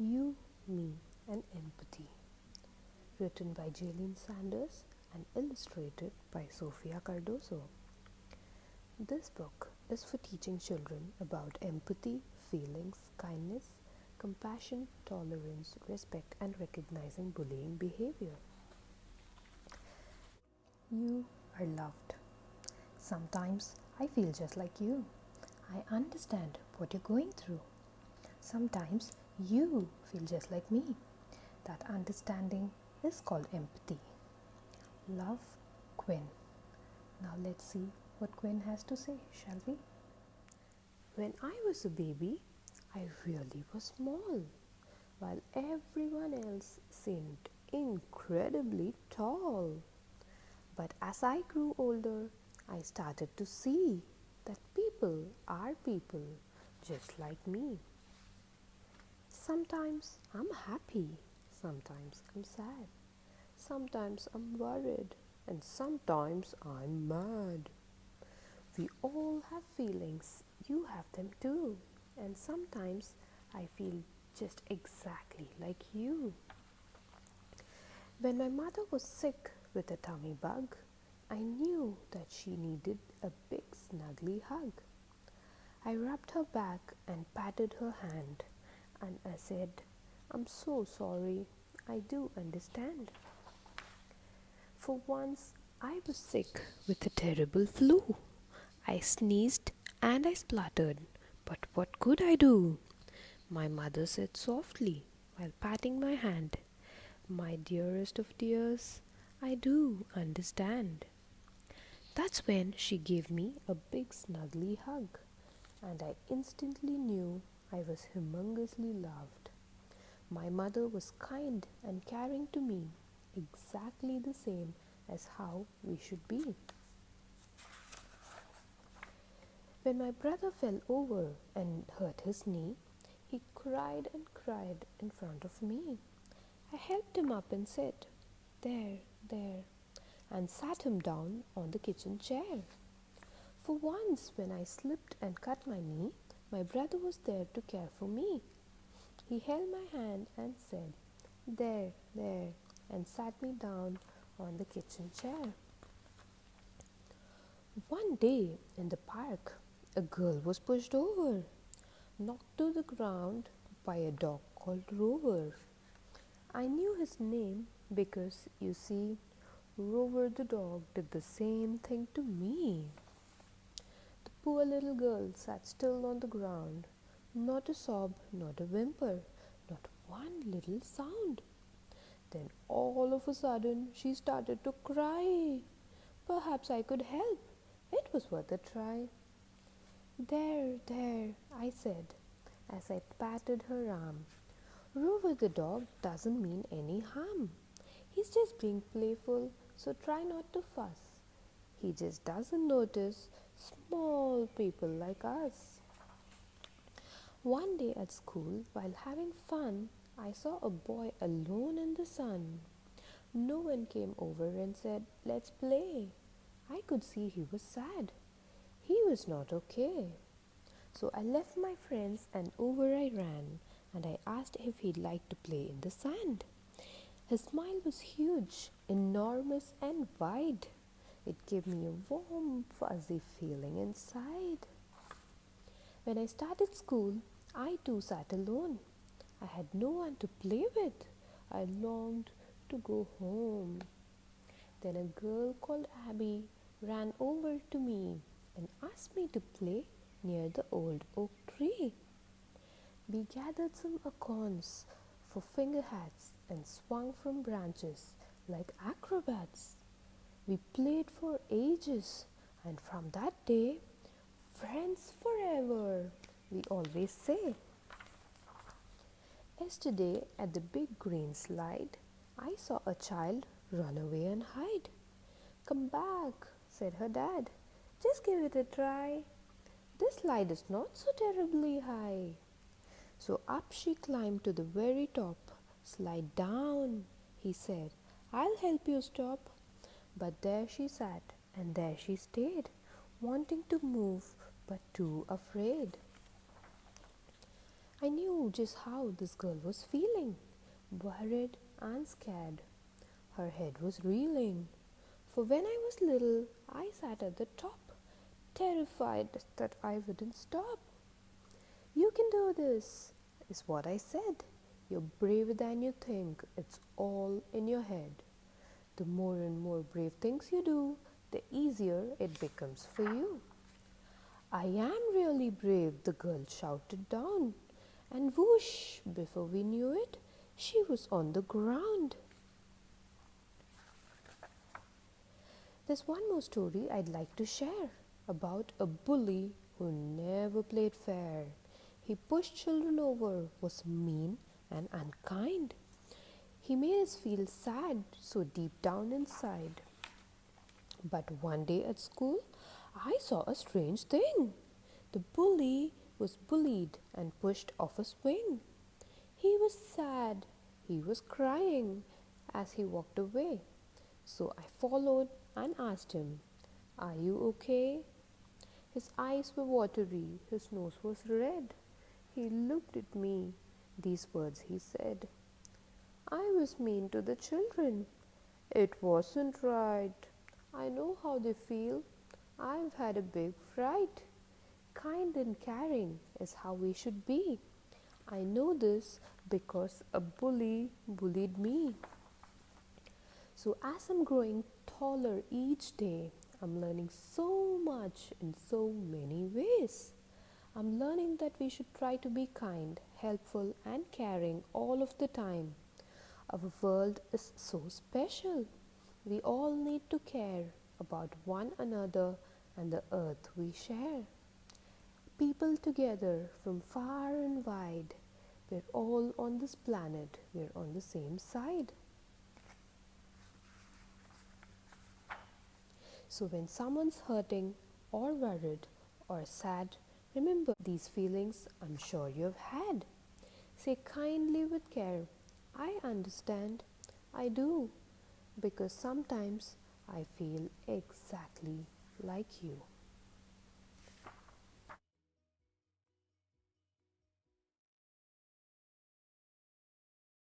You, Me, and Empathy, written by Jayleen Sanders and illustrated by Sofia Cardoso. This book is for teaching children about empathy, feelings, kindness, compassion, tolerance, respect, and recognizing bullying behavior. You are loved. Sometimes I feel just like you. I understand what you're going through. Sometimes you feel just like me. That understanding is called empathy. Love, Quinn. Now let's see what Quinn has to say, shall we? When I was a baby, I really was small, while everyone else seemed incredibly tall. But as I grew older, I started to see that people are people just like me. Sometimes I'm happy, sometimes I'm sad, sometimes I'm worried, and sometimes I'm mad. We all have feelings, you have them too, and sometimes I feel just exactly like you. When my mother was sick with a tummy bug, I knew that she needed a big snuggly hug. I rubbed her back and patted her hand, and I said, "I'm so sorry, I do understand." For once, I was sick with a terrible flu. I sneezed and I spluttered, but what could I do? My mother said softly while patting my hand, "My dearest of dears, I do understand." That's when she gave me a big snuggly hug, and I instantly knew I was humongously loved. My mother was kind and caring to me, exactly the same as how we should be. When my brother fell over and hurt his knee, he cried and cried in front of me. I helped him up and said, "There, there," and sat him down on the kitchen chair. For once, when I slipped and cut my knee, my brother was there to care for me. He held my hand and said, "There, there," and sat me down on the kitchen chair. One day in the park, a girl was pushed over, knocked to the ground by a dog called Rover. I knew his name because, you see, Rover the dog did the same thing to me. The poor little girl sat still on the ground, not a sob, not a whimper, not one little sound. Then all of a sudden she started to cry. Perhaps I could help. It was worth a try. "There, there," I said as I patted her arm. "Rover the dog doesn't mean any harm. He's just being playful, so try not to fuss. He just doesn't notice small people like us." One day at school, while having fun, I saw a boy alone in the sun. No one came over and said, "Let's play." I could see he was sad. He was not okay. So I left my friends and over I ran, and I asked if he'd like to play in the sand. His smile was huge, enormous, and wide. It gave me a warm, fuzzy feeling inside. When I started school, I too sat alone. I had no one to play with. I longed to go home. Then a girl called Abby ran over to me and asked me to play near the old oak tree. We gathered some acorns for finger hats and swung from branches like acrobats. We played for ages, and from that day, friends forever, we always say. Yesterday at the big green slide, I saw a child run away and hide. "Come back," said her dad. "Just give it a try. This slide is not so terribly high." So up she climbed to the very top. "Slide down," he said. "I'll help you stop." But there she sat, and there she stayed, wanting to move, but too afraid. I knew just how this girl was feeling, worried and scared. Her head was reeling. For when I was little, I sat at the top, terrified that I wouldn't stop. You can do this, is what I said. You're braver than you think. It's all in your head. The more and more brave things you do, the easier it becomes for you. I am really brave, the girl shouted down. And whoosh, before we knew it, she was on the ground. There's one more story I'd like to share about a bully who never played fair. He pushed children over, was mean and unkind. He made us feel sad so deep down inside. But one day at school, I saw a strange thing. The bully was bullied and pushed off a swing. He was sad. He was crying as he walked away. So I followed and asked him, "Are you okay?" His eyes were watery, his nose was red. He looked at me. These words he said, "I was mean to the children. It wasn't right. I know how they feel. I've had a big fright. Kind and caring is how we should be. I know this because a bully bullied me." So, as I'm growing taller each day, I'm learning so much in so many ways. I'm learning that we should try to be kind, helpful, and caring all of the time. Our world is so special. We all need to care about one another and the earth we share. People together from far and wide, we're all on this planet, we're on the same side. So when someone's hurting or worried or sad, remember these feelings I'm sure you've had. Say kindly with care, "I understand, I do," because sometimes I feel exactly like you.